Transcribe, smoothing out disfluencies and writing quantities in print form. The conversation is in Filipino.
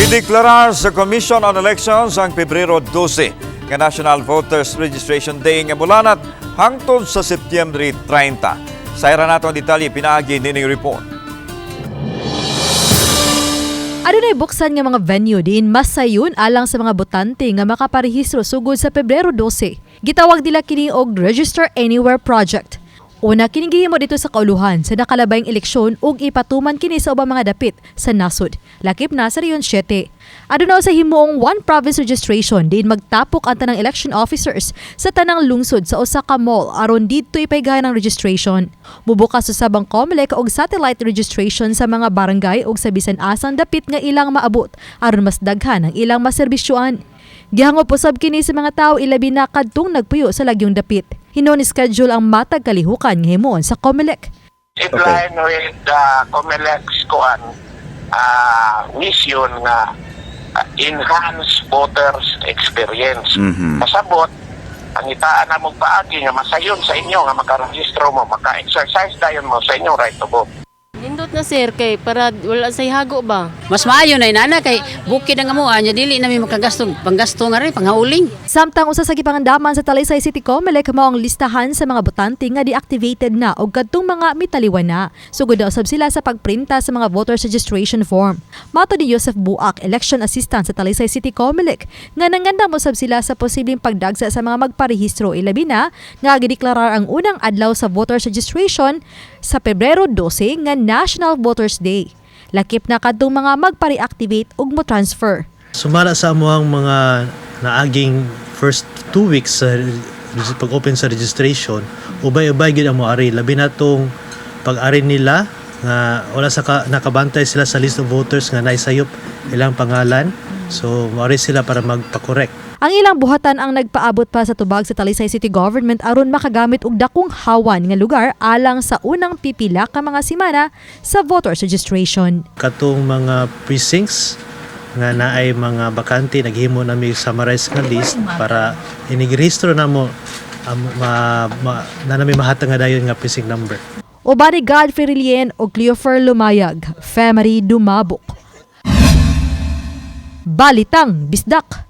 Gideklarar sa Commission on Elections ang Pebrero 12 nga National Voters Registration Day nga mulanat hangtod sa Setyembre 30. Sa ira nato ang detalye pinaagi nining report. Adunay buksan nga mga venue diin masayon alang sa mga botante nga makaparehistro sugod sa Pebrero 12. Gitawag nila kini og Register Anywhere Project. Una kining gihimo dito sa kauluhan sa nakalabayng eleksyon ug ipatuman kini sa ubang mga dapit sa nasod. Lakip na sa Riyon 7. Aduna sa himuong one province registration diin magtapok ang tanang election officers sa tanang lungsod sa usa ka mall aron didto ipaygahan ang registration. Mubukas sa sabang COMELEC og satellite registration sa mga barangay ug sa bisan asang dapit nga ilang maabot aron mas daghan ang ilang maserbisyoan. Gihangop usab kini sa mga tawo ilabi na kadtong nagpuyo sa lagyong dapit. Hinon schedule ang matag kalihukan nga himon sa COMELEC. In line with the COMELEC's mission nga enhance voters experience. Pasabot, ang itaan na mong paagi nga masayon sa inyo nga makarehistro mo, maka-exercise dayon mo sa inyong right to vote. Nindot na sir kay para wala say hago ba. Mas maayo na inana kay bukid nga mo anya dili na mi makagasto panggasto nga rin panghauling. Samtang usa sa gipangandaman sa Talisay City COMELEC mao ang listahan sa mga botante nga deactivated na o kadtong mga mitaliwan na. Sugod na usab sila sa pagprinta sa mga voters registration form. Mato ni Joseph Buak, election assistant sa Talisay City COMELEC, nga nangandam usab sila sa posibleng pagdagsa sa mga magparehistro ilabi na nga gideklarar ang unang adlaw sa voters registration sa Pebrero 12 nga National Voters Day. Lakip na kadtong mga magpa-reactivate ug mo-transfer. Sumala sa amuang mga naaging first 2 weeks sa pag-open sa registration, ubay-ubay gid ang moari labi na tong pag-ari nila nga wala sa nakabantay sila sa list of voters nga naisayop ilang pangalan. So moari sila para magpa-correct. Ang ilang buhatan ang nagpaabot pa sa tubag sa Talisay City Government aron makagamit og dakong hawan nga lugar alang sa unang pipila ka mga semana sa voters registration. Katong mga precincts nga naay mga bakante naghimo na mi summarize nga list para inigrehistro na mo na nami mahatag nga dayon nga precinct number. Ubani Godfrey Rilien o Cleofer Lumayag, Femery Dumabok. Balitang Bisdak.